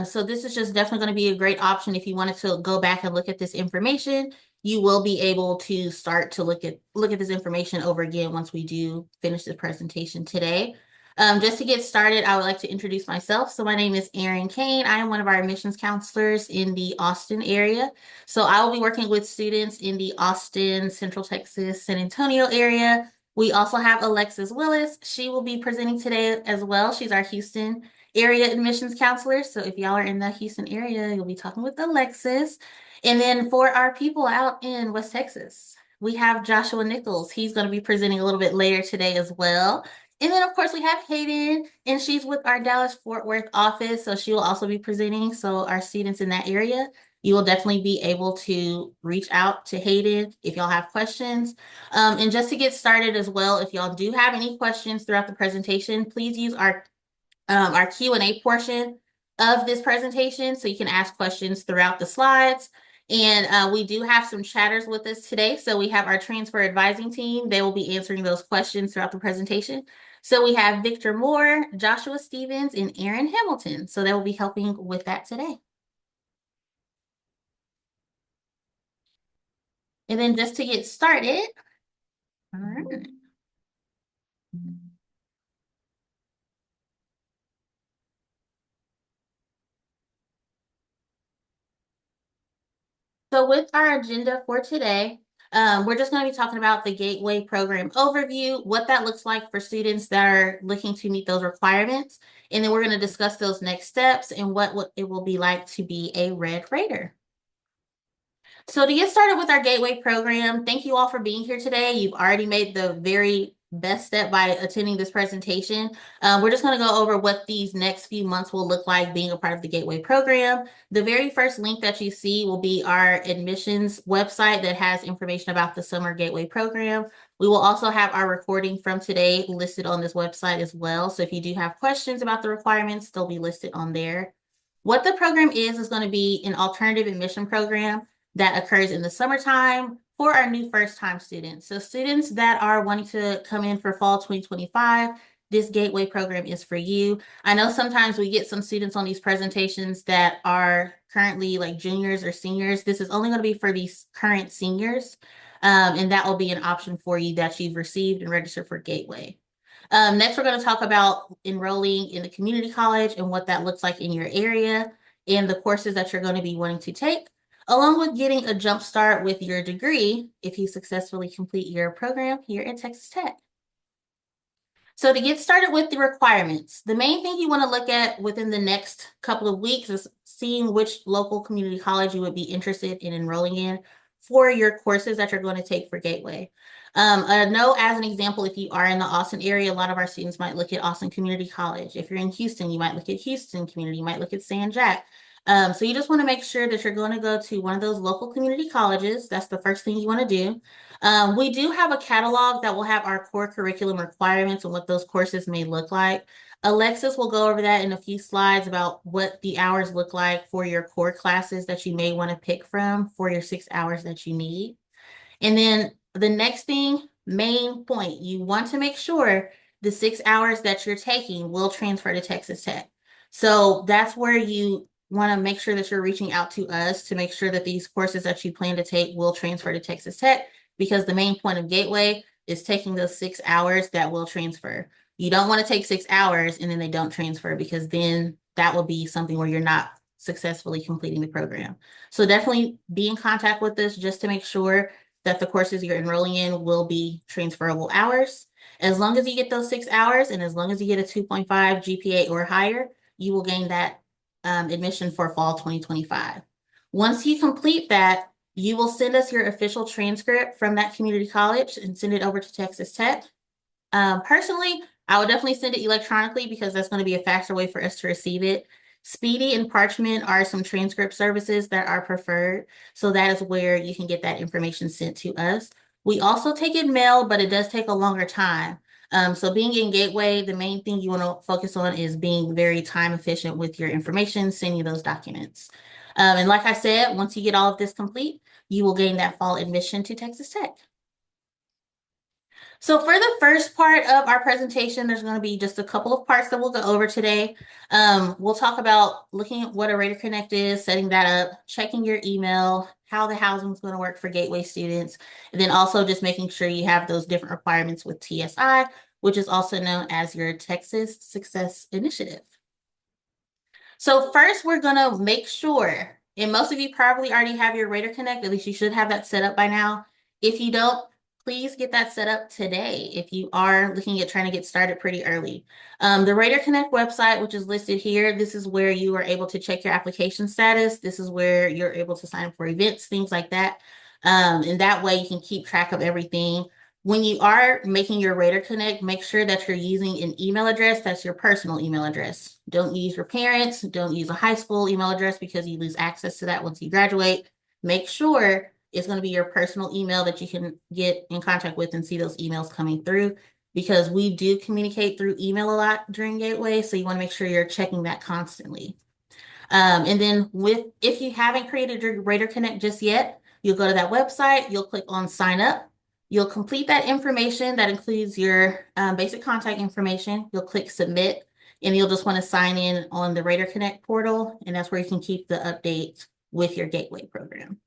So this is just definitely going to be a great option if you wanted to go back and look at this information. You will be able to start to look at this information over again once we do finish the presentation today. Just to get started, I would like to introduce myself. So my name is Erin Kane. I am one of our admissions counselors in the Austin area. So I will be working with students in the Austin, Central Texas, San Antonio area. We also have Alexis Willis. She will be presenting today as well. She's our Houston area admissions counselor. So if y'all are in the Houston area, you'll be talking with Alexis. And then for our people out in West Texas, we have Joshua Nichols. He's going to be presenting a little bit later today as well. And then, of course, we have Hayden, and she's with our Dallas Fort Worth office. So she will also be presenting. So our students in that area, you will definitely be able to reach out to Hayden if y'all have questions. And just to get started as well, if y'all do have any questions throughout the presentation, please use our Q&A portion of this presentation, so you can ask questions throughout the slides. And we do have some chatters with us today. So we have our transfer advising team. They will be answering those questions throughout the presentation. So we have Victor Moore, Joshua Stevens, and Aaron Hamilton. So they will be helping with that today. And then just to get started, all right. So with our agenda for today, we're just going to be talking about the Gateway program overview, what that looks like for students that are looking to meet those requirements. And then we're going to discuss those next steps and what it will be like to be a Red Raider. So to get started with our Gateway program, thank you all for being here today. You've already made the very best step by attending this presentation. We're just going to go over what these next few months will look like being a part of the Gateway program. The very first link that you see will be our admissions website that has information about the Summer Gateway program. We will also have our recording from today listed on this website as well. So if you do have questions about the requirements, they'll be listed on there. What the program is going to be an alternative admission program that occurs in the summertime for our new first-time students. So students that are wanting to come in for fall 2025, this Gateway program is for you. I know sometimes we get some students on these presentations that are currently like juniors or seniors. This is only going to be for these current seniors, and that will be an option for you that you've received and registered for Gateway. Next, we're going to talk about enrolling in the community college and what that looks like in your area and the courses that you're going to be wanting to take, along with getting a jump start with your degree if you successfully complete your program here at Texas Tech. So to get started with the requirements, the main thing you want to look at within the next couple of weeks is seeing which local community college you would be interested in enrolling in for your courses that you're going to take for Gateway. I know, as an example, if you are in the Austin area, a lot of our students might look at Austin Community College. If you're in Houston, you might look at Houston Community, you might look at San Jac. So you just want to make sure that you're going to go to one of those local community colleges. That's the first thing you want to do. We do have a catalog that will have our core curriculum requirements and what those courses may look like. Alexis will go over that in a few slides about what the hours look like for your core classes that you may want to pick from for your 6 hours that you need. And then the next thing, main point, you want to make sure the 6 hours that you're taking will transfer to Texas Tech. So that's where you want to make sure that you're reaching out to us to make sure that these courses that you plan to take will transfer to Texas Tech, because the main point of Gateway is taking those 6 hours that will transfer. You don't want to take 6 hours and then they don't transfer, because then that will be something where you're not successfully completing the program. So definitely be in contact with us just to make sure that the courses you're enrolling in will be transferable hours. As long as you get those 6 hours and as long as you get a 2.5 GPA or higher, you will gain that admission for fall 2025. Once you complete that, you will send us your official transcript from that community college and send it over to Texas Tech. Personally, I would definitely send it electronically because that's going to be a faster way for us to receive it. Speedy and Parchment are some transcript services that are preferred. So that is where you can get that information sent to us. We also take it mail, but it does take a longer time. So being in Gateway, the main thing you want to focus on is being very time efficient with your information, sending those documents. And like I said, once you get all of this complete, you will gain that fall admission to Texas Tech. So for the first part of our presentation, there's going to be just a couple of parts that we'll go over today. We'll talk about looking at what a Rater Connect is, setting that up, checking your email, how the housing is going to work for Gateway students, and then also just making sure you have those different requirements with TSI, which is also known as your Texas Success Initiative. So first, we're going to make sure, and most of you probably already have your Rater Connect, at least you should have that set up by now. If you don't, please get that set up today if you are looking at trying to get started pretty early. The Rater Connect website, which is listed here, this is where you are able to check your application status. This is where you're able to sign up for events, things like that. And that way you can keep track of everything. When you are making your Rater Connect, make sure that you're using an email address that's your personal email address. Don't use your parents, don't use a high school email address because you lose access to that once you graduate. Make sure it's going to be your personal email that you can get in contact with and see those emails coming through, because we do communicate through email a lot during Gateway. So you want to make sure you're checking that constantly. And then if you haven't created your Rater Connect just yet, you'll go to that website, you'll click on sign up. You'll complete that information that includes your basic contact information. You'll click submit, and you'll just want to sign in on the Rater Connect portal, and that's where you can keep the updates with your Gateway program.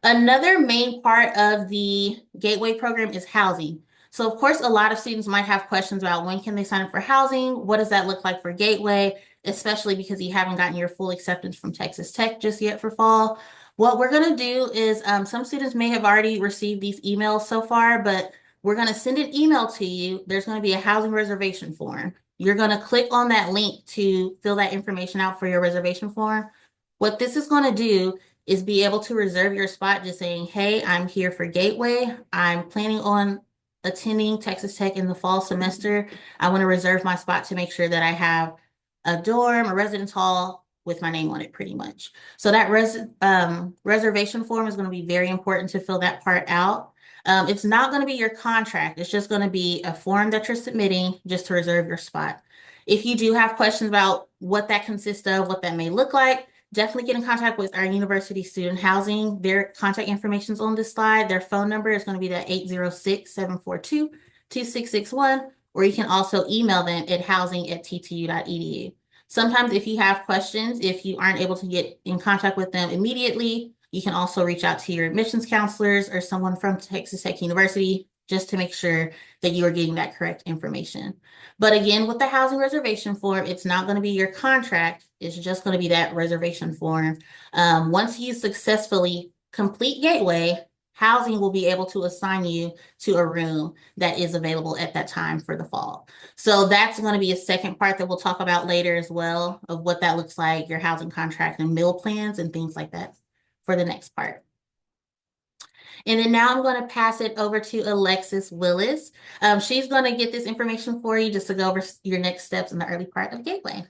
Another main part of the Gateway program is housing. So of course, a lot of students might have questions about when can they sign up for housing? What does that look like for Gateway, especially because you haven't gotten your full acceptance from Texas Tech just yet for fall. What we're going to do is some students may have already received these emails so far, but we're going to send an email to you. There's going to be a housing reservation form. You're going to click on that link to fill that information out for your reservation form. What this is going to do is be able to reserve your spot just saying, hey, I'm here for Gateway. I'm planning on attending Texas Tech in the fall semester. I want to reserve my spot to make sure that I have a dorm, a residence hall with my name on it pretty much. So that reservation form is going to be very important to fill that part out. It's not going to be your contract. It's just going to be a form that you're submitting just to reserve your spot. If you do have questions about what that consists of, what that may look like, definitely get in contact with our University Student Housing. Their contact information is on this slide. Their phone number is going to be the 806-742-2661, or you can also email them at housing@ttu.edu. Sometimes if you have questions, if you aren't able to get in contact with them immediately, you can also reach out to your admissions counselors or someone from Texas Tech University just to make sure that you are getting that correct information. But again, with the housing reservation form, it's not going to be your contract. It's just going to be that reservation form. Once you successfully complete Gateway, housing will be able to assign you to a room that is available at that time for the fall. So that's going to be a second part that we'll talk about later as well, of what that looks like, your housing contract and meal plans and things like that for the next part. And then now I'm going to pass it over to Alexis Willis. She's going to get this information for you just to go over your next steps in the early part of Gateway.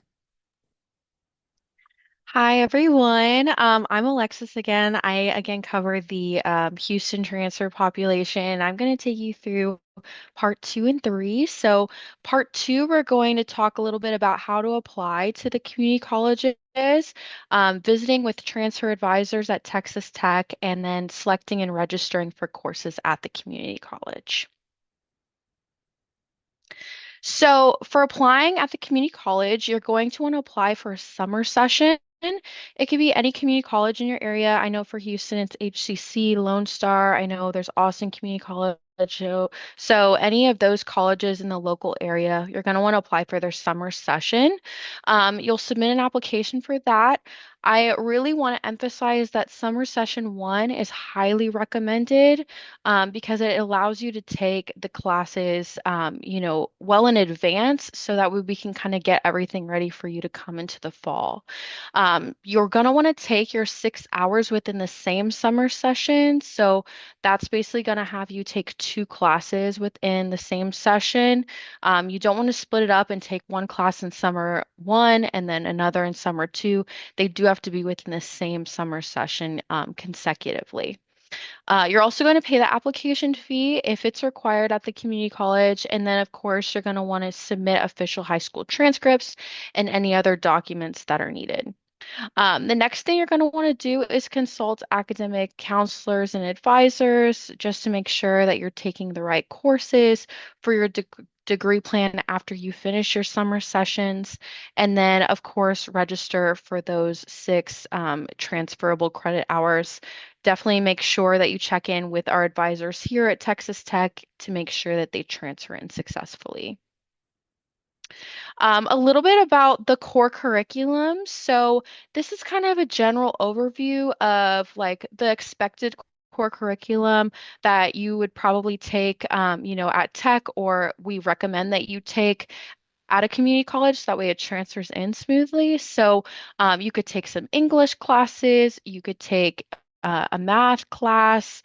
Hi, everyone. I'm Alexis again. I again cover the Houston transfer population. I'm going to take you through part two and three. So, part two, we're going to talk a little bit about how to apply to the community colleges, visiting with transfer advisors at Texas Tech, and then selecting and registering for courses at the community college. So, for applying at the community college, you're going to want to apply for a summer session. It could be any community college in your area. I know for Houston, it's HCC, Lone Star. I know there's Austin Community College. So any of those colleges in the local area, you're going to want to apply for their summer session. You'll submit an application for that. I really want to emphasize that summer session one is highly recommended because it allows you to take the classes, well in advance so that we can kind of get everything ready for you to come into the fall. You're going to want to take your 6 hours within the same summer session. So that's basically going to have you take two classes within the same session. You don't want to split it up and take one class in summer one and then another in summer two. They do have to be within the same summer session consecutively. You're also going to pay the application fee if it's required at the community college. And then, of course, you're going to want to submit official high school transcripts and any other documents that are needed. The next thing you're going to want to do is consult academic counselors and advisors just to make sure that you're taking the right courses for your degree plan after you finish your summer sessions. And then, of course, register for those 6 transferable credit hours. Definitely make sure that you check in with our advisors here at Texas Tech to make sure that they transfer in successfully. A little bit about the core curriculum. So this is kind of a general overview of like the expected core curriculum that you would probably take, at Tech, or we recommend that you take at a community college. So that way it transfers in smoothly. So you could take some English classes, you could take a math class.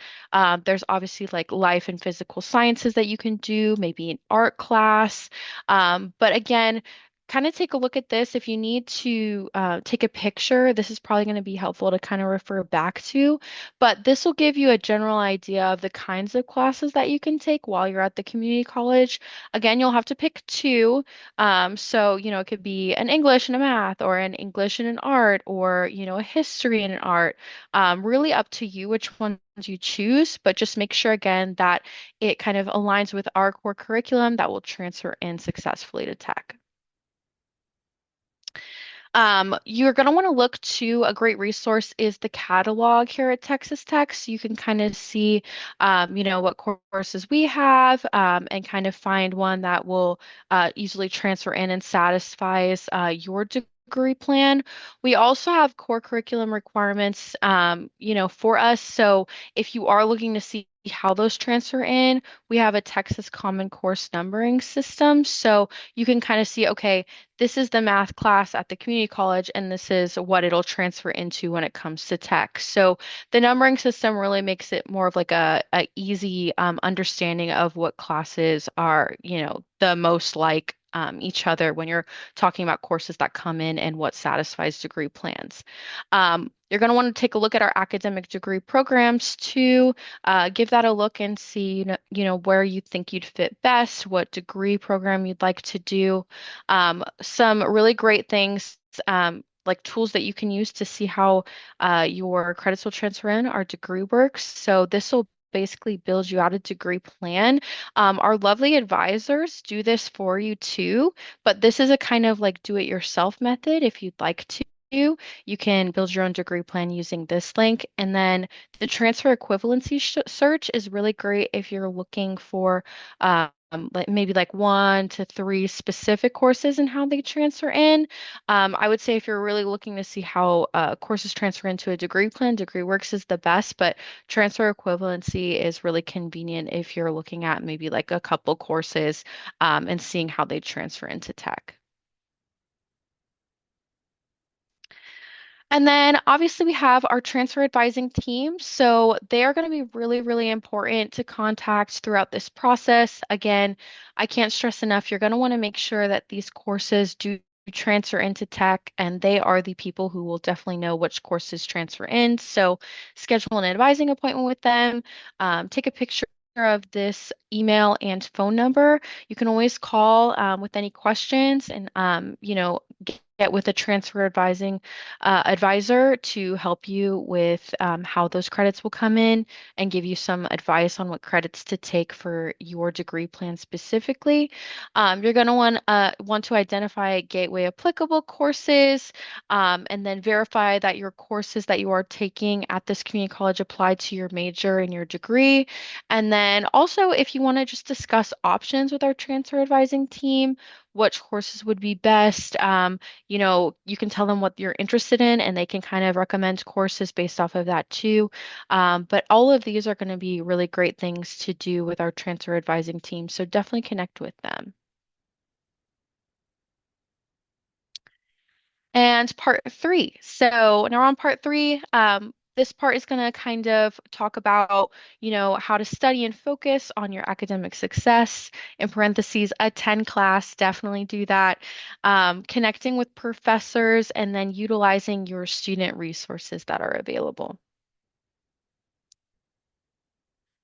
There's obviously like life and physical sciences that you can do, maybe an art class. But again, kind of take a look at this. If you need to take a picture, this is probably going to be helpful to kind of refer back to. But this will give you a general idea of the kinds of classes that you can take while you're at the community college. Again, you'll have to pick two. So, it could be an English and a math, or an English and an art, or, a history and an art. Really up to you which ones you choose, but just make sure again that it kind of aligns with our core curriculum that will transfer in successfully to Tech. You're going to want to look to a great resource is the catalog here at Texas Tech. So you can kind of see, what courses we have, and kind of find one that will easily transfer in and satisfies your degree plan. We also have core curriculum requirements, for us. So if you are looking to see how those transfer in, we have a Texas Common Course numbering system. So you can kind of see, okay, this is the math class at the community college, and this is what it'll transfer into when it comes to Tech. So the numbering system really makes it more of like a easy understanding of what classes are, the most like each other when you're talking about courses that come in and what satisfies degree plans. You're going to want to take a look at our academic degree programs too. Give that a look and see, where you think you'd fit best, what degree program you'd like to do. Some really great things, like tools that you can use to see how your credits will transfer in are DegreeWorks. So this will basically build you out a degree plan. Our lovely advisors do this for you too, but this is a kind of like do-it-yourself method. If you'd like to, you can build your own degree plan using this link. And then the transfer equivalency search is really great if you're looking for like maybe like 1 to 3 specific courses and how they transfer in. I would say if you're really looking to see how courses transfer into a degree plan, DegreeWorks is the best, but transfer equivalency is really convenient if you're looking at maybe like a couple courses and seeing how they transfer into Tech. And then obviously we have our transfer advising team. So they are going to be really, really important to contact throughout this process. Again, I can't stress enough, you're going to want to make sure that these courses do transfer into Tech, and they are the people who will definitely know which courses transfer in. So schedule an advising appointment with them, take a picture of this email and phone number. You can always call with any questions, and get with a transfer advising advisor to help you with how those credits will come in and give you some advice on what credits to take for your degree plan specifically. You're going to want to identify gateway applicable courses, and then verify that your courses that you are taking at this community college apply to your major and your degree. And then also, if you want to just discuss options with our transfer advising team, which courses would be best, you can tell them what you're interested in, and they can kind of recommend courses based off of that too. But all of these are going to be really great things to do with our transfer advising team. So definitely connect with them. And part three. So now we're on part three. This part is going to kind of talk about, how to study and focus on your academic success. In parentheses, attend class, definitely do that. Connecting with professors, and then utilizing your student resources that are available.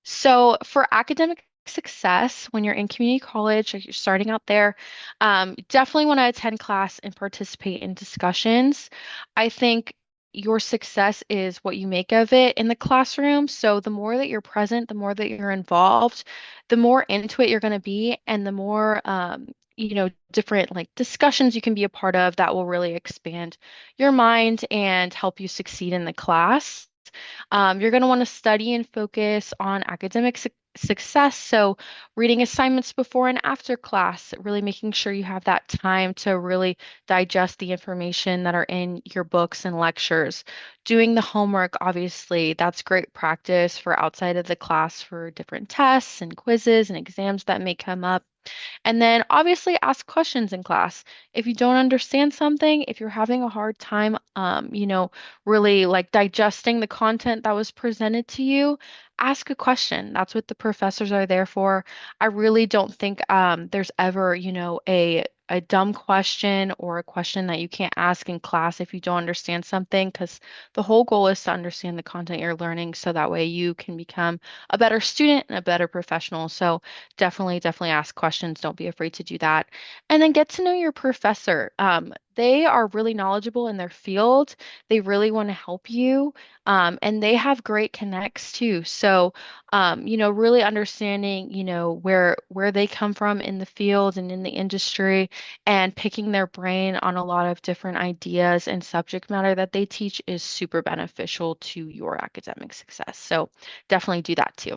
So for academic success when you're in community college, like you're starting out there, definitely want to attend class and participate in discussions. I think your success is what you make of it in the classroom. So the more that you're present, the more that you're involved, the more into it you're going to be, and the more different like discussions you can be a part of that will really expand your mind and help you succeed in the class. You're going to want to study and focus on academic success. So, reading assignments before and after class, really making sure you have that time to really digest the information that are in your books and lectures. Doing the homework, obviously, that's great practice for outside of the class for different tests and quizzes and exams that may come up. And then obviously ask questions in class. If you don't understand something, if you're having a hard time, really like digesting the content that was presented to you, ask a question. That's what the professors are there for. I really don't think there's ever, a dumb question or a question that you can't ask in class if you don't understand something, because the whole goal is to understand the content you're learning so that way you can become a better student and a better professional. So definitely ask questions. Don't be afraid to do that. And then get to know your professor. They are really knowledgeable in their field. They really want to help you. And they have great connects too. So, really understanding, where they come from in the field and in the industry and picking their brain on a lot of different ideas and subject matter that they teach is super beneficial to your academic success. So definitely do that too.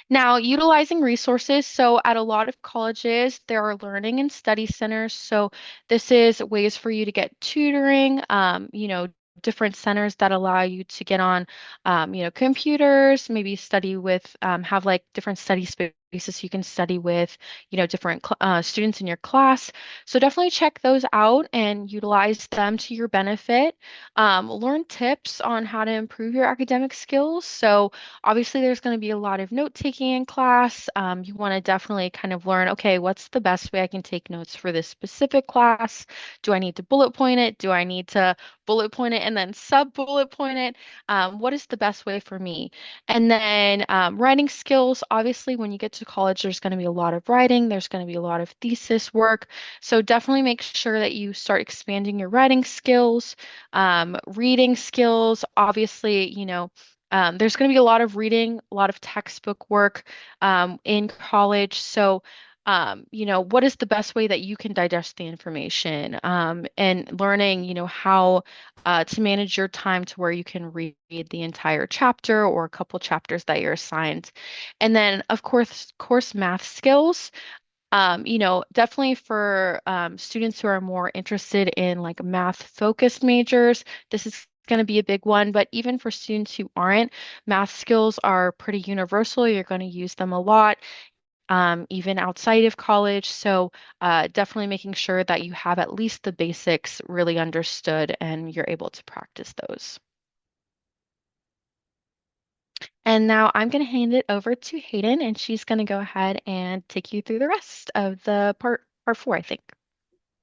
Now, utilizing resources. So, at a lot of colleges, there are learning and study centers. So, this is ways for you to get tutoring, different centers that allow you to get on, computers, maybe study with, have like different study spaces you can study with, different students in your class. So, definitely check those out and utilize them to your benefit. Learn tips on how to improve your academic skills. So, obviously, there's going to be a lot of note taking in class. You want to definitely kind of learn, okay, what's the best way I can take notes for this specific class? Do I need to bullet point it? Do I need to bullet point it and then sub bullet point it? What is the best way for me? And then writing skills. Obviously, when you get to college, there's going to be a lot of writing, there's going to be a lot of thesis work. So definitely make sure that you start expanding your writing skills, reading skills. Obviously, there's going to be a lot of reading, a lot of textbook work in college. So, what is the best way that you can digest the information and learning, how to manage your time to where you can read the entire chapter or a couple chapters that you're assigned. And then, of course, math skills. Definitely for students who are more interested in like math focused majors, this is going to be a big one. But even for students who aren't, math skills are pretty universal. You're going to use them a lot, even outside of college. So definitely making sure that you have at least the basics really understood and you're able to practice those. And now I'm going to hand it over to Hayden, and she's going to go ahead and take you through the rest of the part four, I think.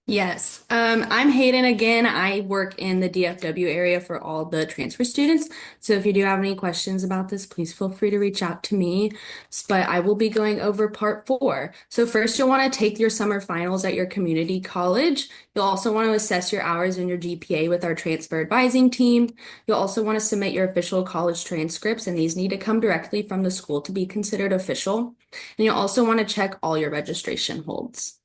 Yes, I'm Hayden again. I work in the DFW area for all the transfer students. So if you do have any questions about this, please feel free to reach out to me. But I will be going over part four. So first, you'll want to take your summer finals at your community college. You'll also want to assess your hours and your GPA with our transfer advising team. You'll also want to submit your official college transcripts, and these need to come directly from the school to be considered official. And you'll also want to check all your registration holds.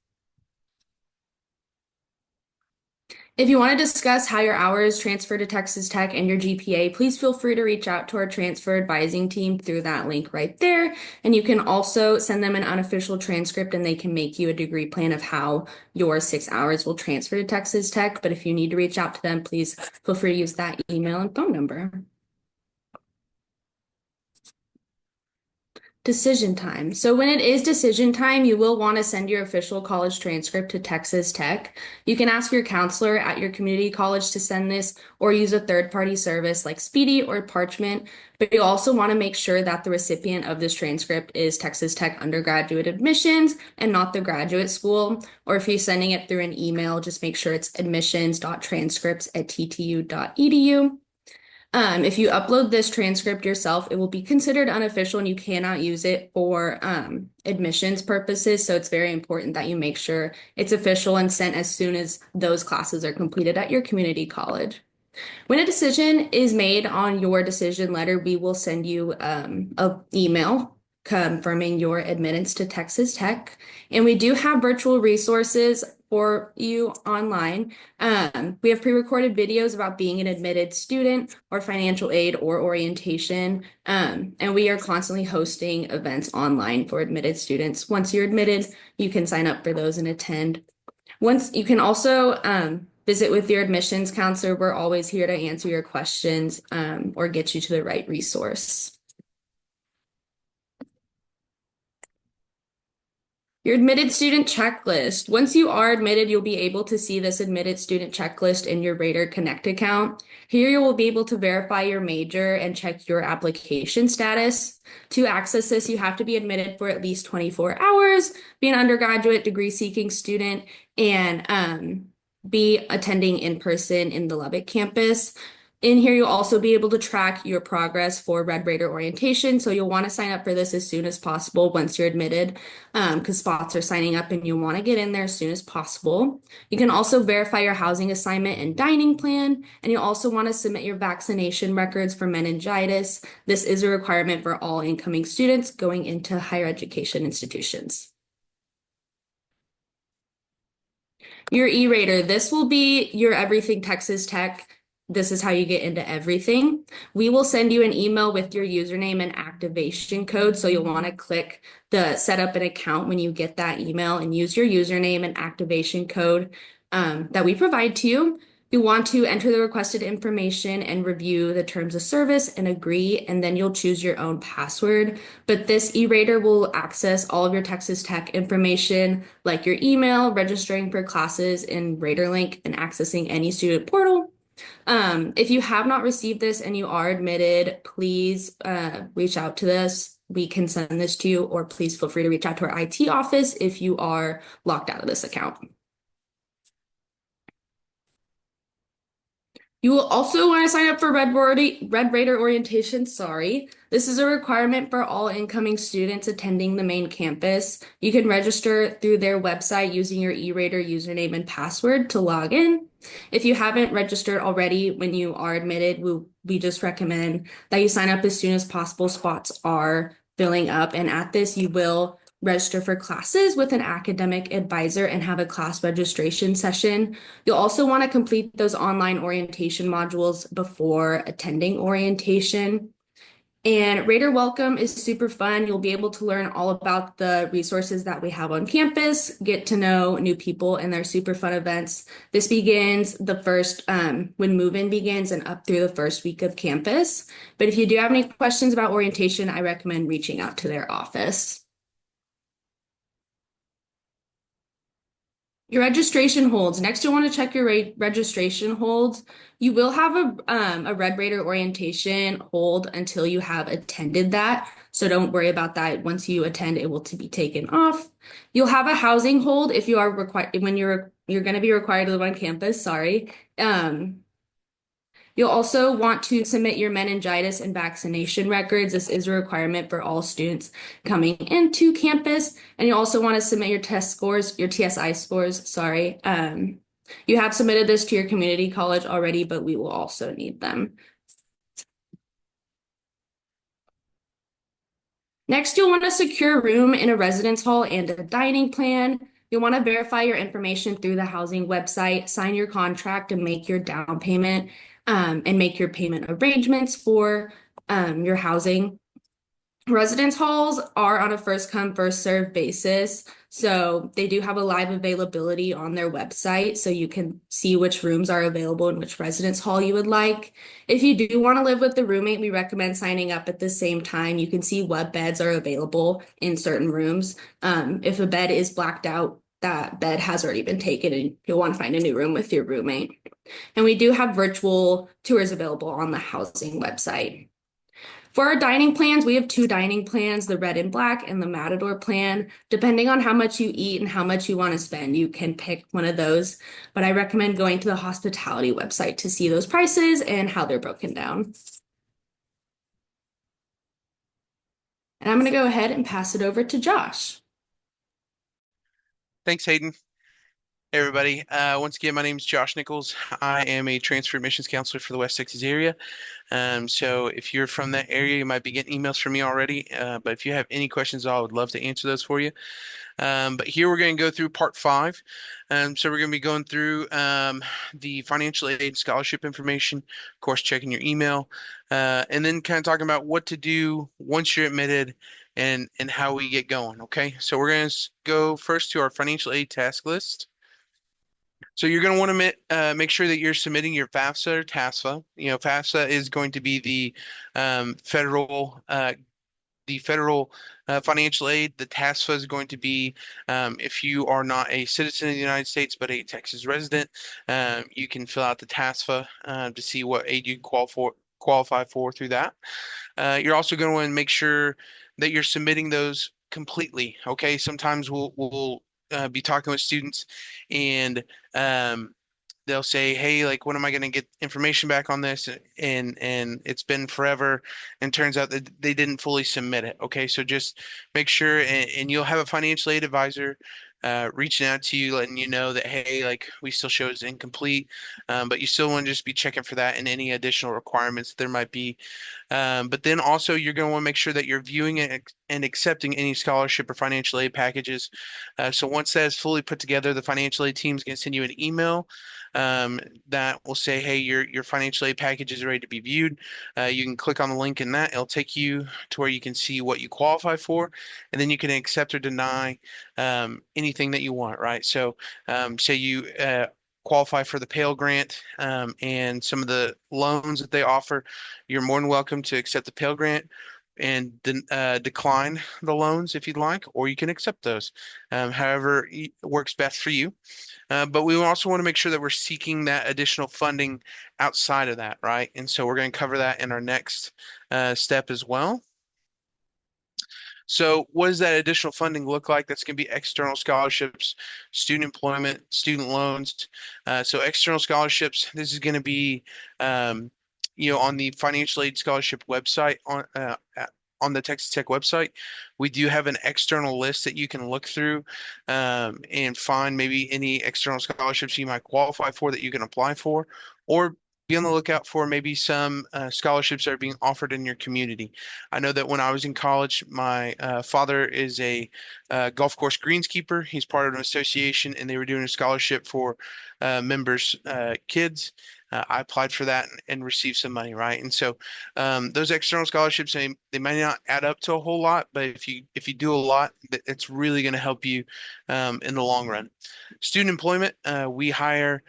If you want to discuss how your hours transfer to Texas Tech and your GPA, please feel free to reach out to our transfer advising team through that link right there. And you can also send them an unofficial transcript and they can make you a degree plan of how your 6 hours will transfer to Texas Tech. But if you need to reach out to them, please feel free to use that email and phone number. Decision time. So when it is decision time, you will want to send your official college transcript to Texas Tech. You can ask your counselor at your community college to send this or use a third-party service like Speedy or Parchment. But you also want to make sure that the recipient of this transcript is Texas Tech undergraduate admissions and not the graduate school. Or if you're sending it through an email, just make sure it's admissions.transcripts@ttu.edu. If you upload this transcript yourself, it will be considered unofficial and you cannot use it for admissions purposes. So it's very important that you make sure it's official and sent as soon as those classes are completed at your community college. When a decision is made on your decision letter, we will send you an email confirming your admittance to Texas Tech. And we do have virtual resources for you online. We have pre-recorded videos about being an admitted student or financial aid or orientation. And we are constantly hosting events online for admitted students. Once you're admitted, you can sign up for those and attend. Once you can also visit with your admissions counselor. We're always here to answer your questions or get you to the right resource. Your admitted student checklist. Once you are admitted, you'll be able to see this admitted student checklist in your Rader Connect account. Here you will be able to verify your major and check your application status. To access this, you have to be admitted for at least 24 hours, be an undergraduate degree-seeking student, and be attending in person in the Lubbock campus. In here, you'll also be able to track your progress for Red Raider orientation. So you'll want to sign up for this as soon as possible once you're admitted, because spots are signing up and you want to get in there as soon as possible. You can also verify your housing assignment and dining plan, and you'll also want to submit your vaccination records for meningitis. This is a requirement for all incoming students going into higher education institutions. Your E-Rater, this will be your Everything Texas Tech. This is how you get into everything. We will send you an email with your username and activation code. So you'll want to click the set up an account when you get that email and use your username and activation code that we provide to you. You want to enter the requested information and review the terms of service and agree, and then you'll choose your own password. But this E-Rater will access all of your Texas Tech information, like your email, registering for classes in RaderLink, and accessing any student portal. If you have not received this and you are admitted, please reach out to us. We can send this to you, or please feel free to reach out to our IT office if you are locked out of this account. You will also want to sign up for Red Raider orientation. Sorry. This is a requirement for all incoming students attending the main campus. You can register through their website using your E-Rater username and password to log in. If you haven't registered already when you are admitted, we just recommend that you sign up as soon as possible. Spots are filling up, and at this, you will register for classes with an academic advisor and have a class registration session. You'll also want to complete those online orientation modules before attending orientation. And Raider Welcome is super fun. You'll be able to learn all about the resources that we have on campus, get to know new people, and their super fun events. This begins the first, when move-in begins and up through the first week of campus. But if you do have any questions about orientation, I recommend reaching out to their office. Your registration holds. Next, you'll want to check your registration holds. You will have a Red Raider orientation hold until you have attended that. So don't worry about that. Once you attend, it will be taken off. You'll have a housing hold if you are required when you're going to be required to live on campus. Sorry. You'll also want to submit your meningitis and vaccination records. This is a requirement for all students coming into campus. And you also want to submit your test scores, your TSI scores, sorry. You have submitted this to your community college already, but we will also need them. Next, you'll want to secure a room in a residence hall and a dining plan. You'll want to verify your information through the housing website, sign your contract, and make your down payment. And make your payment arrangements for your housing. Residence halls are on a first come, first served basis. So they do have a live availability on their website, so you can see which rooms are available and which residence hall you would like. If you do want to live with the roommate, we recommend signing up at the same time. You can see what beds are available in certain rooms. If a bed is blacked out, that bed has already been taken and you'll want to find a new room with your roommate. And we do have virtual tours available on the housing website. For our dining plans, we have two dining plans, the red and black and the Matador plan. Depending on how much you eat and how much you want to spend, you can pick one of those. But I recommend going to the hospitality website to see those prices and how they're broken down. And I'm going to go ahead and pass it over to Josh. Thanks, Hayden. Hey, everybody. Once again, my name is Josh Nichols. I am a transfer admissions counselor for the West Texas area. So if you're from that area, you might be getting emails from me already. But if you have any questions, I would love to answer those for you. But here we're going to go through part 5. So we're going to be going through the financial aid and scholarship information, of course, checking your email, and then kind of talking about what to do once you're admitted and how we get going. Okay, so we're going to go first to our financial aid task list. So you're going to want to make sure that you're submitting your FAFSA or TASFA. You know, FAFSA is going to be the federal financial aid. The TASFA is going to be if you are not a citizen of the United States but a Texas resident, you can fill out the TASFA to see what aid you qualify for through that. You're also going to want to make sure that you're submitting those completely. Okay, sometimes we'll be talking with students and they'll say, "Hey, like, when am I going to get information back on this?" And it's been forever, and turns out that they didn't fully submit it. Okay, so just make sure, and you'll have a financial aid advisor reaching out to you, letting you know that, hey, like, we still show it's incomplete, but you still want to just be checking for that and any additional requirements there might be. But then also you're going to want to make sure that you're viewing and accepting any scholarship or financial aid packages. So once that is fully put together, the financial aid team is going to send you an email that will say, hey, your financial aid package is ready to be viewed. You can click on the link in that. It'll take you to where you can see what you qualify for, and then you can accept or deny anything that you want, right? So say you qualify for the Pell Grant and some of the loans that they offer, you're more than welcome to accept the Pell Grant and decline the loans if you'd like, or you can accept those. However, works best for you. But we also want to make sure that we're seeking that additional funding outside of that, right? And so we're going to cover that in our next step as well. So what does that additional funding look like? That's going to be external scholarships, student employment, student loans. So external scholarships, this is going to be, on the financial aid scholarship website on the Texas Tech website. We do have an external list that you can look through and find maybe any external scholarships you might qualify for that you can apply for, or be on the lookout for maybe some scholarships that are being offered in your community. I know that when I was in college, my father is a golf course greenskeeper. He's part of an association, and they were doing a scholarship for members' kids. I applied for that and received some money, right? And so those external scholarships, they might not add up to a whole lot, but if you do a lot, it's really going to help you in the long run. Student employment, we hire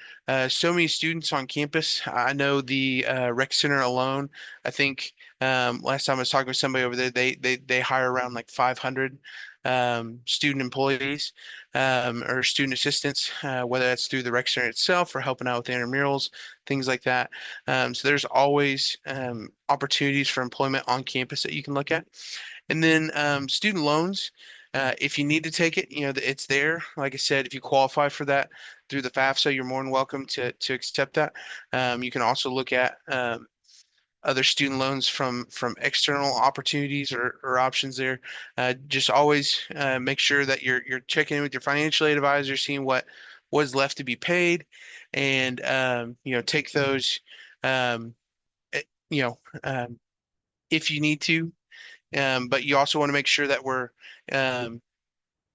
so many students on campus. I know the rec center alone, I think last time I was talking with somebody over there, they hire around like 500 student employees or student assistants, whether that's through the rec center itself or helping out with the intramurals, things like that. So there's always opportunities for employment on campus that you can look at. And then student loans, if you need to take it, it's there. Like I said, if you qualify for that through the FAFSA, you're more than welcome to accept that. You can also look at other student loans from external opportunities or options there. Just always make sure that you're checking in with your financial aid advisor, seeing what was left to be paid, and take those eh, you know if you need to. But you also want to make sure that we're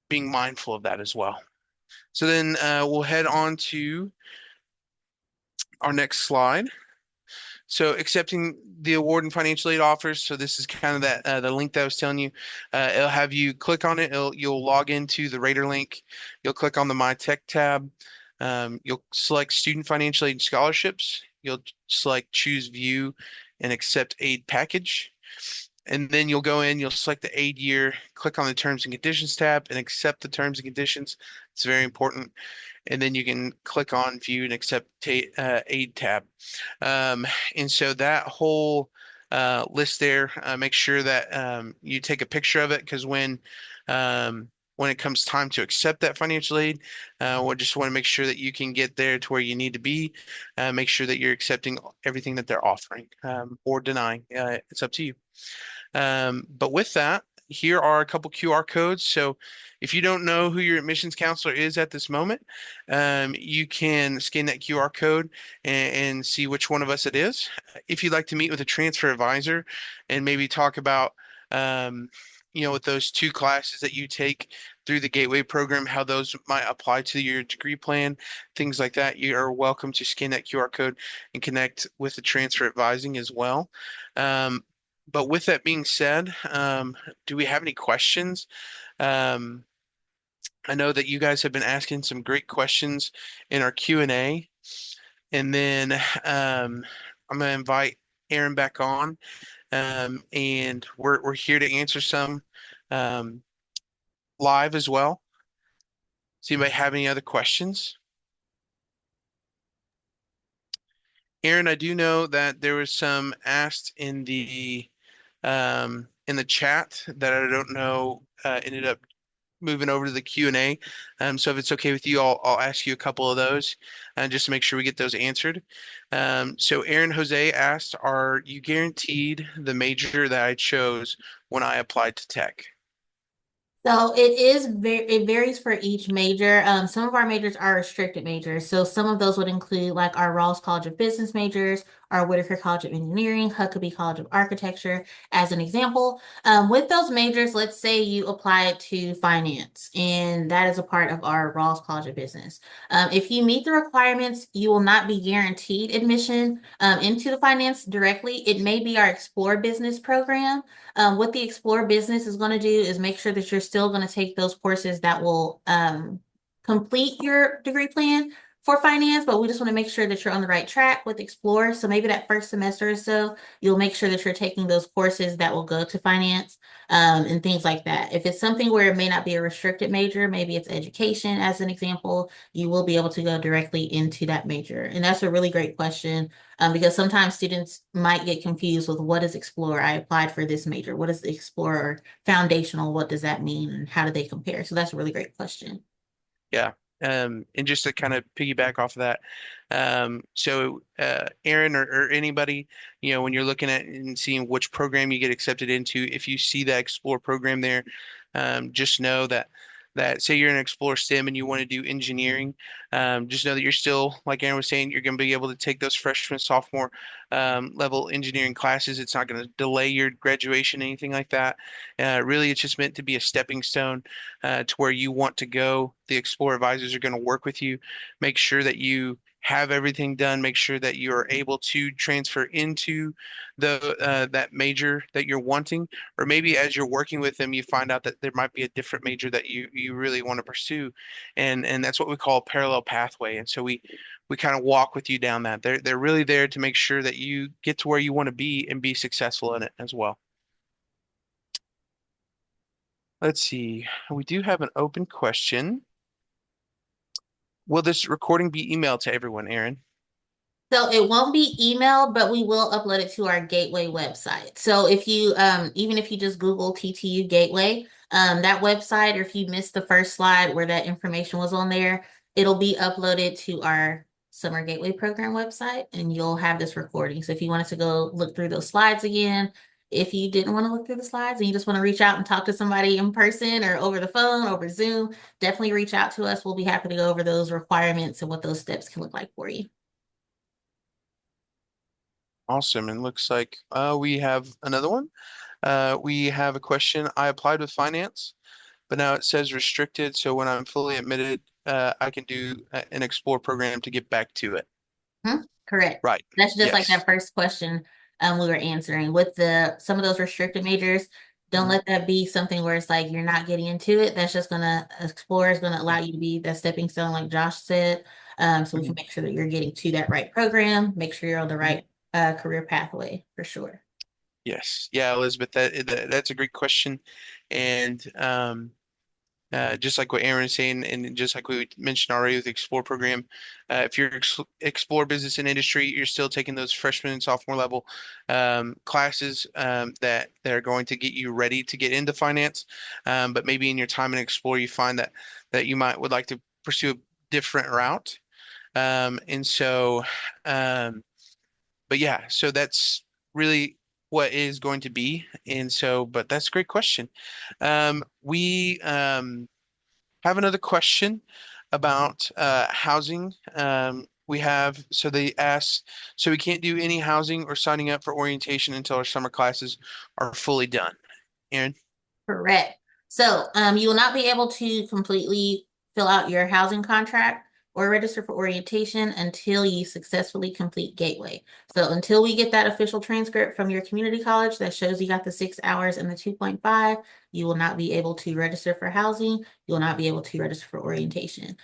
being mindful of that as well. So then we'll head on to our next slide. So accepting the award and financial aid offers. So this is kind of that the link that I was telling you. It'll have you click on it. You'll log into the Rater link. You'll click on the My Tech tab. You'll select student financial aid and scholarships. You'll select choose view and accept aid package. And then you'll go in, you'll select the aid year, click on the terms and conditions tab and accept the terms and conditions. It's very important. And then you can click on view and accept aid tab. And so that whole list there. Make sure that you take a picture of it because when it comes time to accept that financial aid, we just want to make sure that you can get there to where you need to be. Make sure that you're accepting everything that they're offering or denying. It's up to you. But with that, here are a couple QR codes. So if you don't know who your admissions counselor is at this moment, you can scan that QR code and see which one of us it is. If you'd like to meet with a transfer advisor and maybe talk about, with those two classes that you take through the Gateway program, how those might apply to your degree plan, things like that, you are welcome to scan that QR code and connect with the transfer advising as well. But with that being said, do we have any questions? Um, I know that you guys have been asking some great questions in our Q&A. And then I'm going to invite Aaron back on. And we're here to answer some um, live as well. Does anybody have any other questions? Aaron, I do know that there was some asked in the chat that I don't know ended up moving over to the Q&A. So if it's okay with you, I'll ask you a couple of those just to make sure we get those answered. So Aaron Jose asked, are you guaranteed the major that I chose when I applied to tech? So it varies for each major. Some of our majors are restricted majors. So some of those would include like our Rawls College of Business majors, our Whitaker College of Engineering, Huckabee College of Architecture, as an example. With those majors, let's say you apply to finance, and that is a part of our Rawls College of Business. If you meet the requirements, you will not be guaranteed admission into the finance directly. It may be our Explore Business program. What the Explore Business is going to do is make sure that you're still going to take those courses that will complete your degree plan for finance, but we just want to make sure that you're on the right track with Explore. So maybe that first semester or so, you'll make sure that you're taking those courses that will go to finance and things like that. If it's something where it may not be a restricted major, maybe it's education as an example, you will be able to go directly into that major. And that's a really great question because sometimes students might get confused with what is Explore? I applied for this major. What is the Explorer foundational? What does that mean? And how do they compare? So that's a really great question. Yeah. And just to kind of piggyback off of that, Aaron or anybody, when you're looking at and seeing which program you get accepted into, if you see that Explore program there, just know that say you're in Explore STEM and you want to do engineering, just know that you're still, like Aaron was saying, you're going to be able to take those freshman, sophomore level engineering classes. It's not going to delay your graduation, anything like that. Really, it's just meant to be a stepping stone to where you want to go. The Explore advisors are going to work with you, make sure that you have everything done, make sure that you are able to transfer into that major that you're wanting, or maybe as you're working with them, you find out that there might be a different major that you really want to pursue, and that's what we call a parallel pathway. And so we kind of walk with you down that. They're really there to make sure that you get to where you want to be and be successful in it as well. Let's see. We do have an open question. Will this recording be emailed to everyone, Aaron? So it won't be emailed, but we will upload it to our Gateway website. So if you, even if you just Google TTU Gateway, that website, or if you missed the first slide where that information was on there, it'll be uploaded to our Summer Gateway Program website, and you'll have this recording. So if you wanted to go look through those slides again, if you didn't want to look through the slides and you just want to reach out and talk to somebody in person or over the phone, over Zoom, definitely reach out to us. We'll be happy to go over those requirements and what those steps can look like for you. Awesome. And looks like we have another one. We have a question. I applied with finance, but now it says restricted. So when I'm fully admitted, I can do an Explore program to get back to it. Correct. Right. That's just like Yes. that first question we were answering with some of those restricted majors. Don't Mhm. let that be something where it's like you're not getting into it. That's just gonna Explore is gonna allow you to be that stepping stone, like Josh said. So we can make sure that you're getting to that right program, make sure you're on the right career pathway for sure. Yes. Yeah, Elizabeth, that's a great question. And just like what Aaron is saying, and just like we mentioned already with the Explore program, if you're Explore Business and Industry, you're still taking those freshman and sophomore level classes that are going to get you ready to get into finance. But maybe in your time in Explore, you find that you would like to pursue a different route. And so, but yeah, so that's really what is going to be. And so, but that's a great question. We have another question about housing. We have, so they ask, so we can't do any housing or signing up for orientation until our summer classes are fully done. Aaron? Correct. So, you will not be able to completely fill out your housing contract or register for orientation until you successfully complete Gateway. So until we get that official transcript from your community college that shows you got the 6 hours and the 2.5, you will not be able to register for housing. You will not be able to register for orientation.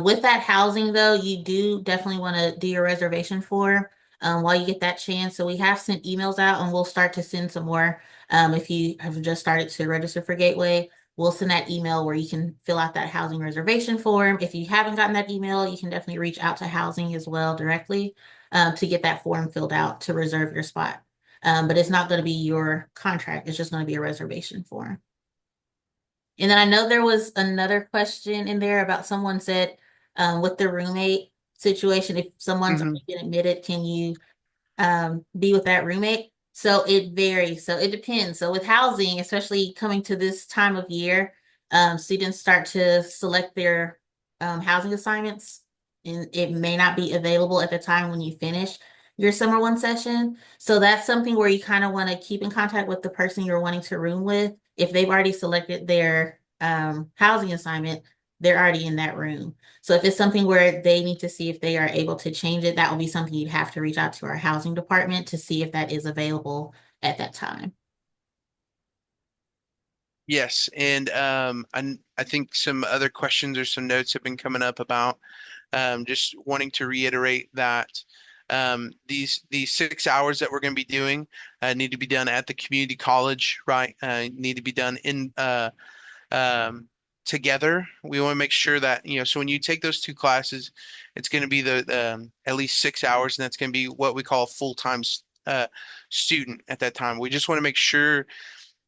With that housing though, you do definitely want to do your reservation for while you get that chance. So we have sent emails out and we'll start to send some more if you have just started to register for Gateway, we'll send that email where you can fill out that housing reservation form. If you haven't gotten that email, you can definitely reach out to housing as well directly to get that form filled out to reserve your spot. But it's not going to be your contract. It's just going to be a reservation form. And then I know there was another question in there about someone said with the roommate situation, if someone's Mhm. already been admitted, can you be with that roommate? So it varies. So it depends. So with housing, especially coming to this time of year, students start to select their housing assignments, and it may not be available at the time when you finish your summer one session. So that's something where you kind of want to keep in contact with the person you're wanting to room with. If they've already selected their housing assignment, they're already in that room. So if it's something where they need to see if they are able to change it, that will be something you'd have to reach out to our housing department to see if that is available at that time. Yes, and I think some other questions or some notes have been coming up about just wanting to reiterate that these 6 hours that we're going to be doing need to be done at the community college, right? Need to be done in um, together. We want to make sure that, so when you take those two classes, it's going to be the at least 6 hours, and that's going to be what we call a full-time student at that time. We just want to make sure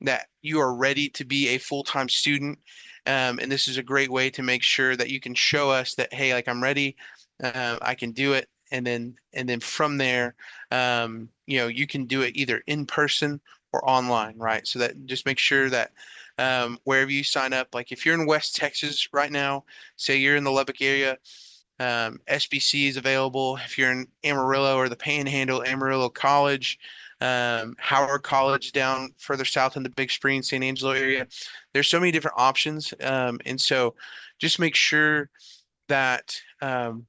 that you are ready to be a full-time student. And this is a great way to make sure that you can show us that, hey, like I'm ready, I can do it. And then from there, you can do it either in person or online, right? So that just make sure that wherever you sign up, like if you're in West Texas right now, say you're in the Lubbock area, SBC is available. If you're in Amarillo or the Panhandle, Amarillo College, Howard College down further south in the Big Spring, San Angelo area. There's so many different options. And so just make sure that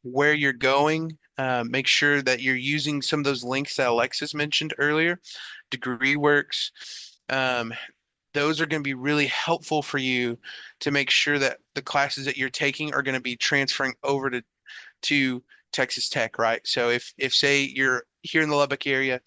where you're going, make sure that you're using some of those links that Alexis mentioned earlier, DegreeWorks. Those are going to be really helpful for you to make sure that the classes that you're taking are going to be transferring over to Texas Tech, right? So if say you're here in the Lubbock area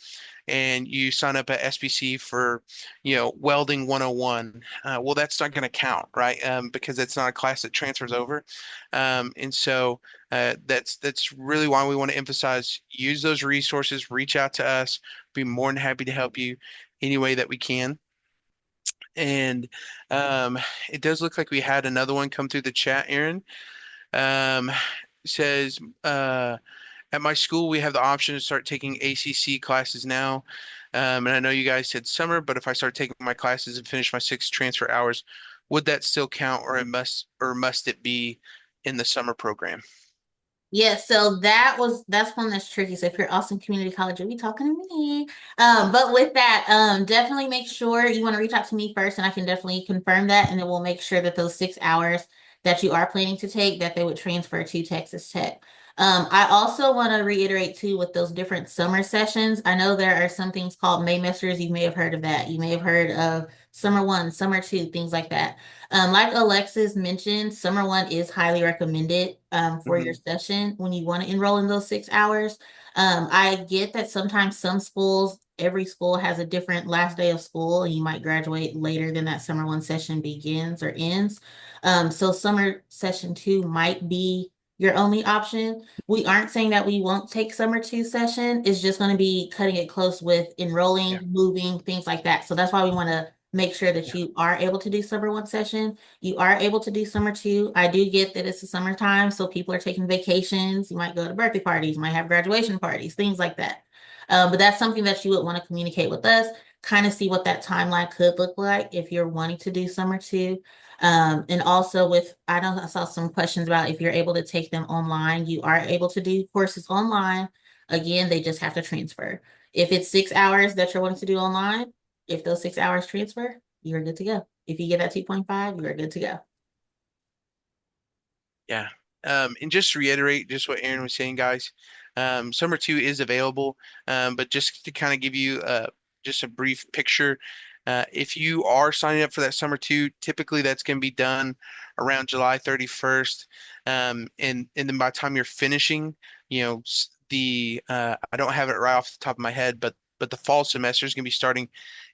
and you sign up at SBC for, welding 101, well, that's not going to count, right? Because it's not a class that transfers over. And so that's really why we want to emphasize use those resources, reach out to us, be more than happy to help you any way that we can. And it does look like we had another one come through the chat, Aaron. Um, says, at my school, we have the option to start taking ACC classes now. And I know you guys said summer, but if I start taking my classes and finish my 6 transfer hours, would that still count, or must it be in the summer program? Yeah, so that's one that's tricky. So if you're Austin Community College, you'll be talking to me. But with that, definitely make sure you want to reach out to me first, and I can definitely confirm that, and then we'll make sure that those 6 hours that you are planning to take, that they would transfer to Texas Tech. I also want to reiterate too with those different summer sessions. I know there are some things called Maymesters. You may have heard of that. You may have heard of summer one, summer two, things like that. Like Alexis mentioned, summer one is highly recommended for your Mhm. session when you want to enroll in those 6 hours. I get that sometimes every school has a different last day of school, and you might graduate later than that summer one session begins or ends. So summer session two might be your only option. We aren't saying that we won't take summer two session. It's just going to be cutting it close with Yeah. enrolling, moving, things like that. So that's why we want to make sure that Yeah. you are able to do summer one session. You are able to do summer two. I do get that it's the summertime, so people are taking vacations. You might go to birthday parties, you might have graduation parties, things like that. But that's something that you would want to communicate with us, kind of see what that timeline could look like if you're wanting to do summer two. And also I know I saw some questions about if you're able to take them online. You are able to do courses online. Again, they just have to transfer. If it's 6 hours that you're wanting to do online, if those 6 hours transfer, you're good to go. If you get that 2.5, you're good to go. Yeah. And just to reiterate just what Aaron was saying, guys, summer two is available. But just to kind of give you just a brief picture, if you are signing up for that summer two, typically that's going to be done around July 31st. And then by the time you're finishing, I don't have it right off the top of my head, but the fall semester is going to be starting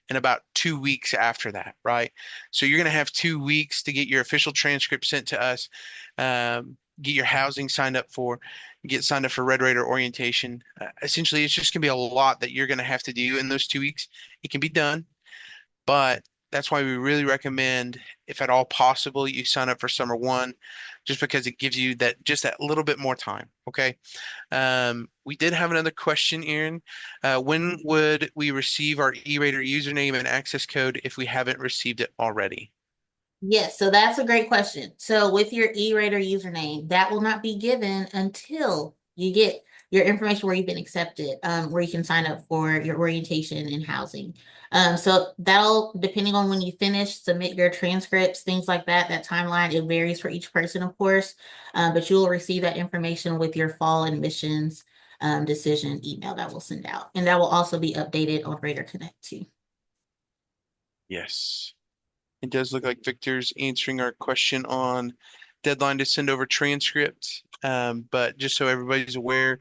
in about 2 weeks after that, right? So you're going to have 2 weeks to get your official transcript sent to us, get your housing signed up for, get signed up for Red Raider orientation. Essentially, it's just going to be a lot that you're going to have to do in those 2 weeks. It can be done, but that's why we really recommend, if at all possible, you sign up for summer one, just because it gives you that little bit more time. Okay. We did have another question, Aaron. When would we receive our E-Raider username and access code if we haven't received it already? Yes, so that's a great question. So with your E-Raider username, that will not be given until you get your information where you've been accepted, where you can sign up for your orientation and housing. So that'll, depending on when you finish, submit your transcripts, things like that, that timeline, it varies for each person, of course. But you will receive that information with your fall admissions decision email that we'll send out. And that will also be updated on Raider Connect too. Yes. It does look like Victor's answering our question on deadline to send over transcript. But just so everybody's aware,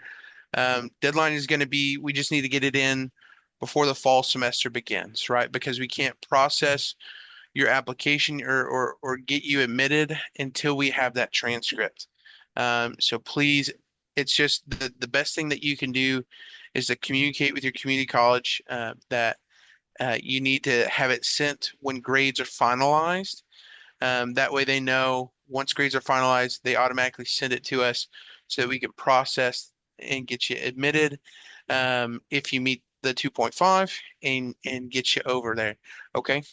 deadline is going to be, we just need to get it in before the fall semester begins, right? Because we can't process your application or get you admitted until we have that transcript. So please, it's just the best thing that you can do is to communicate with your community college that you need to have it sent when grades are finalized. That way they know once grades are finalized, they automatically send it to us so that we can process and get you admitted if you meet the 2.5 and get you over there. Okay.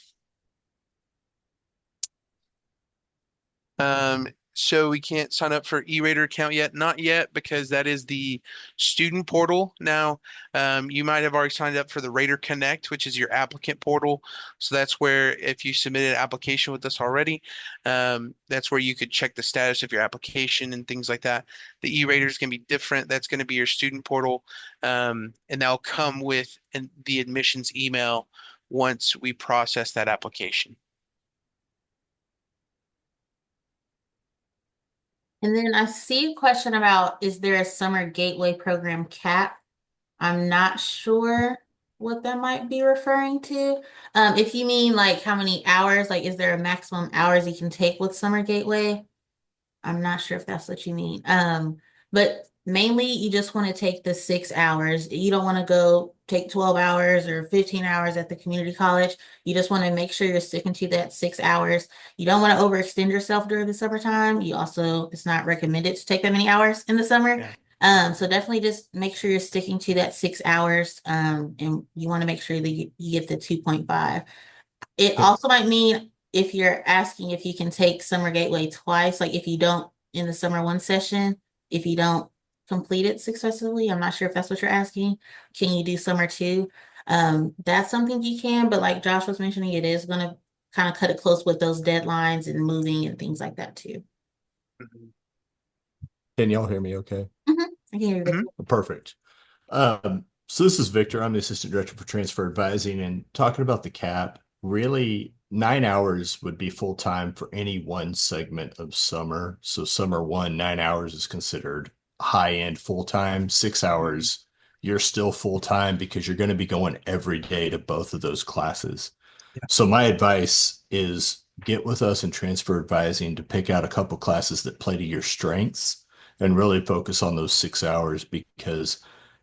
So we can't sign up for E-Raider account yet. Not yet, because that is the student portal. Now, you might have already signed up for the Raider Connect, which is your applicant portal. So that's where if you submitted an application with us already, that's where you could check the status of your application and things like that. The E-Raider is going to be different. That's going to be your student portal. And that'll come with the admissions email once we process that application. And then I see a question about, is there a summer gateway program cap? I'm not sure what that might be referring to. If you mean like how many hours, like is there a maximum hours you can take with summer gateway? I'm not sure if that's what you mean. But mainly you just want to take the 6 hours. You don't want to go take 12 hours or 15 hours at the community college. You just want to make sure you're sticking to that 6 hours. You don't want to overextend yourself during the summertime. It's not recommended to take that many hours in the summer. Yeah. So definitely just make sure you're sticking to that 6 hours. And you want to make sure that you get the 2.5. It also might mean if you're asking if you can take Summer Gateway twice, like if you don't in the summer one session, if you don't complete it successfully, I'm not sure if that's what you're asking. Can you do summer two? That's something you can, but like Josh was mentioning, it is going to kind of cut it close with those deadlines and moving and things like that too. Mhm. Can y'all hear me okay? I can hear you. Victor. Perfect. So this is Victor. I'm the Assistant Director for Transfer Advising, and talking about the cap, really 9 hours would be full time for any one segment of summer. So summer one, 9 hours is considered high end full time. 6 hours you're still full time because you're going to be going every day to both of those classes. Yeah. So my advice is get with us in transfer advising to pick out a couple classes that play to your strengths and really focus on those 6 hours, because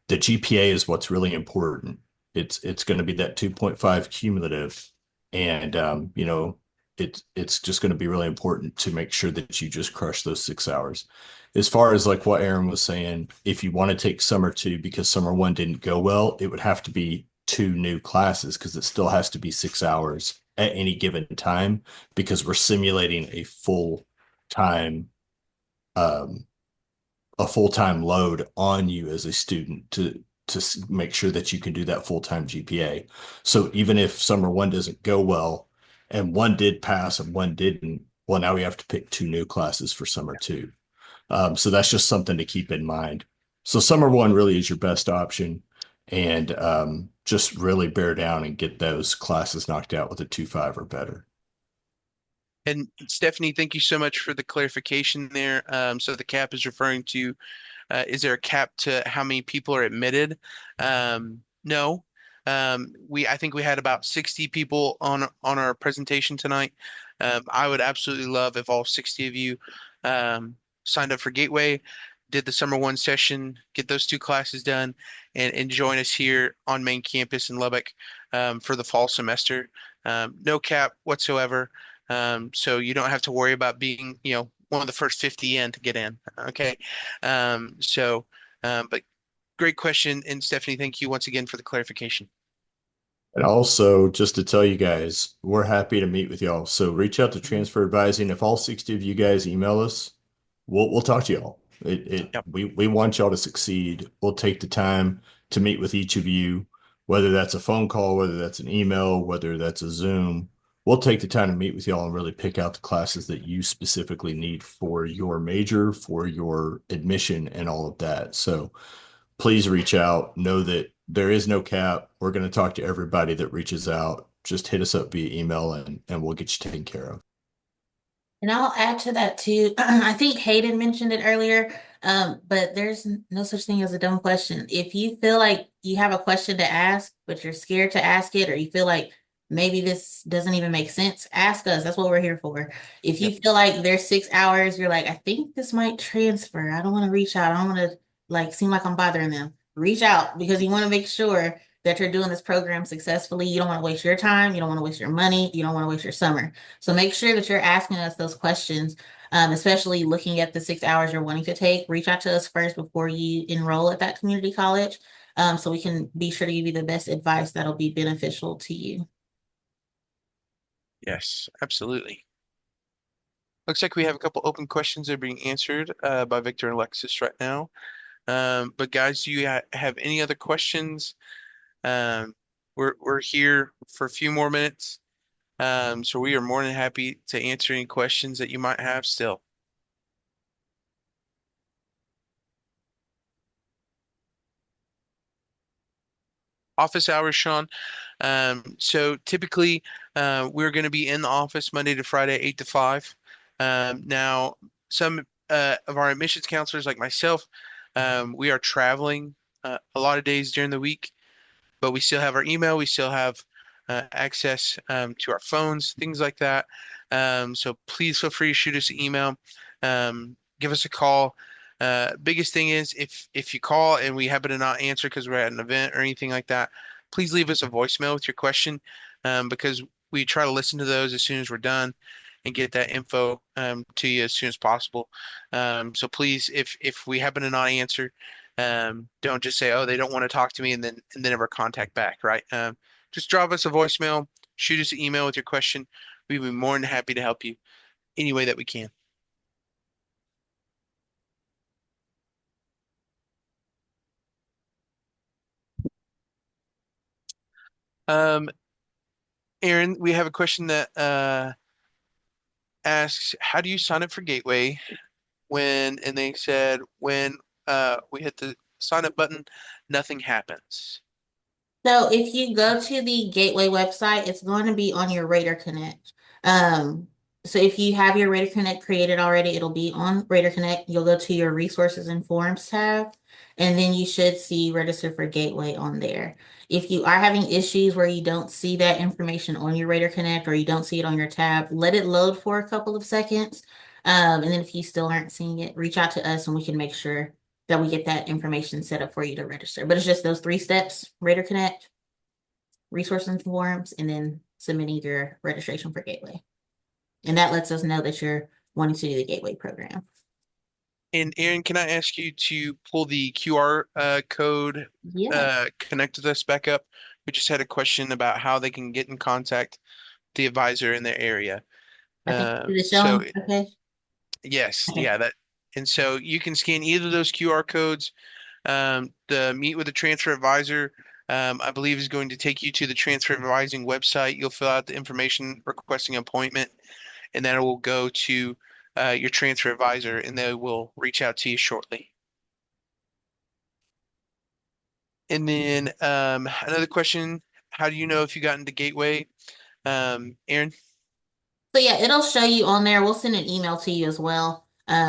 the GPA is what's really important. It's going to be that 2.5 cumulative, and it's just going to be really important to make sure that you just crush those 6 hours. As far as like what Aaron was saying, if you want to take summer two because summer one didn't go well, it would have to be two new classes because it still has to be 6 hours at any given time, because we're simulating time um, a full-time load on you as a student to make sure that you can do that full-time GPA. So even if summer one doesn't go well and one did pass and one didn't, well, now we have to pick two new classes for summer two. So that's just something to keep in mind. So summer one really is your best option, and just really bear down and get those classes knocked out with a 2.5 or better. And Stephanie, thank you so much for the clarification there. So the cap is referring to, is there a cap to how many people are admitted? No. I think we had about 60 people on our presentation tonight. I would absolutely love if all 60 of you signed up for Gateway, did the summer one session, get those two classes done, and join us here on main campus in Lubbock for the fall semester. No cap whatsoever. So you don't have to worry about being, one of the first 50 in to get in. Okay. But great question. And Stephanie, thank you once again for the clarification. And also, just to tell you guys, we're happy to meet with y'all. So reach out to Transfer Advising. If all 60 of you guys email us, we'll talk to y'all. Yep. We want y'all to succeed. We'll take the time to meet with each of you, whether that's a phone call, whether that's an email, whether that's a Zoom. We'll take the time to meet with y'all and really pick out the classes that you specifically need for your major, for your admission, and all of that. So please reach out. Know that there is no cap. We're going to talk to everybody that reaches out. Just hit us up via email and we'll get you taken care of. And I'll add to that too. I think Hayden mentioned it earlier, but there's no such thing as a dumb question. If you feel like you have a question to ask, but you're scared to ask it, or you feel like maybe this doesn't even make sense, ask us. That's what we're here for. If you feel like there's 6 hours, you're like, I think this might transfer. I don't want to reach out. I don't want to seem like I'm bothering them. Reach out, because you want to make sure that you're doing this program successfully. You don't want to waste your time. You don't want to waste your money. You don't want to waste your summer. So make sure that you're asking us those questions, especially looking at the 6 hours you're wanting to take. Reach out to us first before you enroll at that community college, so we can be sure to give you the best advice that'll be beneficial to you. Yes, absolutely. Looks like we have a couple open questions that are being answered by Victor and Alexis right now. But guys, do you have any other questions? We're here for a few more minutes. So we are more than happy to answer any questions that you might have still. Office hours, Sean. So typically, we're going to be in the office Monday to Friday, 8 to 5. Now, some of our admissions counselors, like myself, we are traveling a lot of days during the week, but we still have our email. We still have access to our phones, things like that. So please feel free to shoot us an email, give us a call. Biggest thing is if you call and we happen to not answer because we're at an event or anything like that, please leave us a voicemail with your question, because we try to listen to those as soon as we're done and get that info to you as soon as possible. So please, if we happen to not answer, don't just say, oh, they don't want to talk to me and then never contact back, right? Just drop us a voicemail, shoot us an email with your question. We'd be more than happy to help you any way that we can. Aaron, we have a question that asks, how do you sign up for Gateway and they said when we hit the sign up button, nothing happens. So if you go to the Gateway website, it's going to be on your Raider Connect. So if you have your Raider Connect created already, it'll be on Raider Connect. You'll go to your Resources and Forms tab, and then you should see register for Gateway on there. If you are having issues where you don't see that information on your Raider Connect or you don't see it on your tab, let it load for a couple of seconds. And then if you still aren't seeing it, reach out to us and we can make sure that we get that information set up for you to register. But it's just those 3 steps: Raider Connect, resources and forms, and then submitting your registration for Gateway. And that lets us know that you're wanting to do the Gateway program. And Aaron, can I ask you to pull the QR code Yeah, connect with us back up? We just had a question about how they can get in contact with the advisor in their area. I think Uh, it's so showing. Okay. yes, Okay. yeah, that. And so you can scan either of those QR codes. The Meet with the Transfer Advisor, I believe, is going to take you to the transfer advising website. You'll fill out the information requesting an appointment, and then it will go to your transfer advisor, and they will reach out to you shortly. And then another question, how do you know if you got into Gateway? Aaron? So yeah, it'll show you on there. We'll send an email to you as well.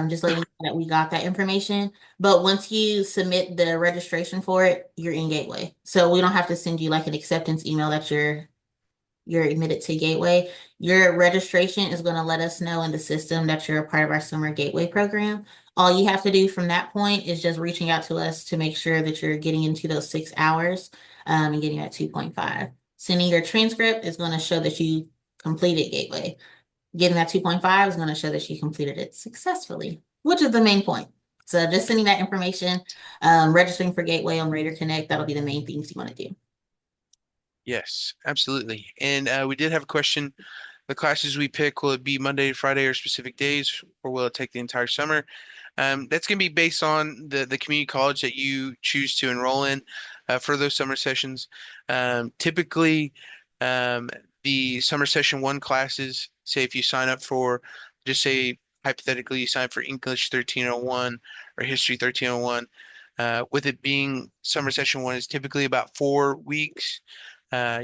Just letting you know that we got that information. But once you submit the registration for it, you're in Gateway. So we don't have to send you like an acceptance email that you're admitted to Gateway. Your registration is going to let us know in the system that you're a part of our summer Gateway program. All you have to do from that point is just reaching out to us to make sure that you're getting into those 6 hours and getting that 2.5. Sending your transcript is going to show that you completed Gateway. Getting that 2.5 is going to show that you completed it successfully, which is the main point. So just sending that information, registering for Gateway on Raider Connect, that'll be the main things you want to do. Yes, absolutely. And we did have a question. The classes we pick, will it be Monday to Friday or specific days, or will it take the entire summer? That's going to be based on the community college that you choose to enroll in for those summer sessions. Typically, um, the summer session 1 classes, say if you sign up for, just say hypothetically, you sign up for English 1301 or History 1301, with it being summer session 1 is typically about 4 weeks.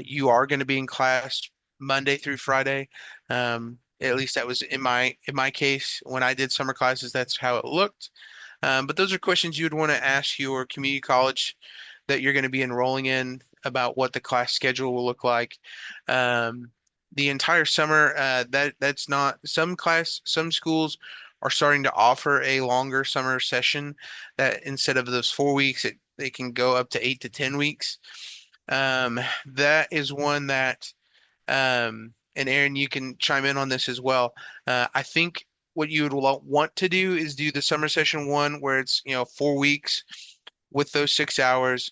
You are going to be in class Monday through Friday. At least that was in my case when I did summer classes. That's how it looked. But those are questions you would want to ask your community college that you're going to be enrolling in about what the class schedule will look like. The entire summer, that's not some schools are starting to offer a longer summer session that instead of those 4 weeks, they can go up to 8 to 10 weeks. That is one that, and Aaron, you can chime in on this as well. I think what you would want to do is do the summer session 1 where it's, 4 weeks with those 6 hours,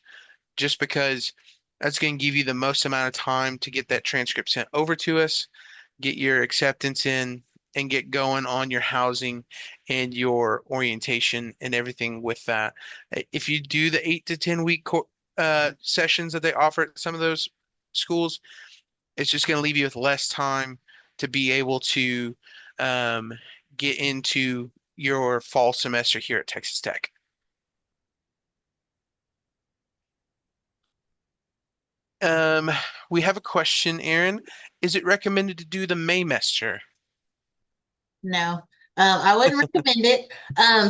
just because that's going to give you the most amount of time to get that transcript sent over to us, get your acceptance in, and get going on your housing and your orientation and everything with that. If you do the 8 to 10 week sessions that they offer at some of those schools, it's just going to leave you with less time to be able to um, get into your fall semester here at Texas Tech. Um, we have a question, Aaron. Is it recommended to do the Maymester? No, I wouldn't recommend it.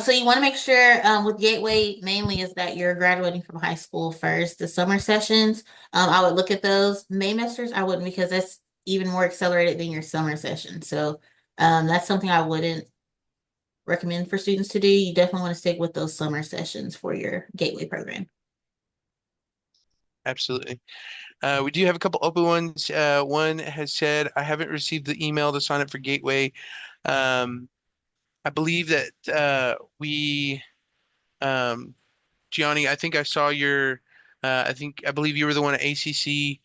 So you want to make sure with Gateway mainly is that you're graduating from high school first. The summer sessions, I would look at those. Maymesters, I wouldn't, because that's even more accelerated than your summer session. So that's something I wouldn't recommend for students to do. You definitely want to stick with those summer sessions for your Gateway program. Absolutely. We do have a couple open ones. One has said, I haven't received the email to sign up for Gateway. Um, I believe that Gianni, I think I saw your, I believe you were the one at ACC.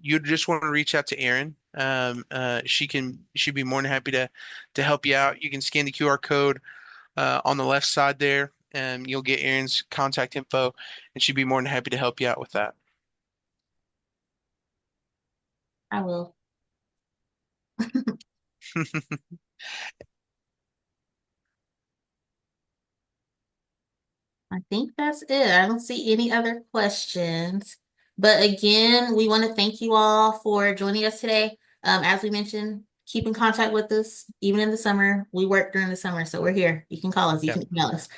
You just want to reach out to Erin. She'd be more than happy to help you out. You can scan the QR code on the left side there, and you'll get Erin's contact info, and she'd be more than happy to help you out with that. I will. I think that's it. I don't see any other questions. But again, we want to thank you all for joining us today. As we mentioned, keep in contact with us, even in the summer. We work during the summer, so we're here. You can call us, you Yeah. can email us.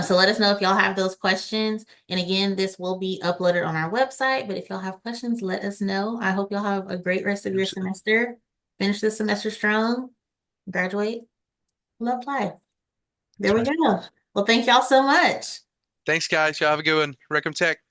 So let us know if y'all have those questions. And again, this will be uploaded on our website, but if y'all have questions, let us know. I hope y'all have a great rest of your Absolutely. semester. Finish this semester strong, graduate, we'll apply. There we That's go. Well, thank y'all so much. Thanks, guys. Y'all have a good one. Recom Tech.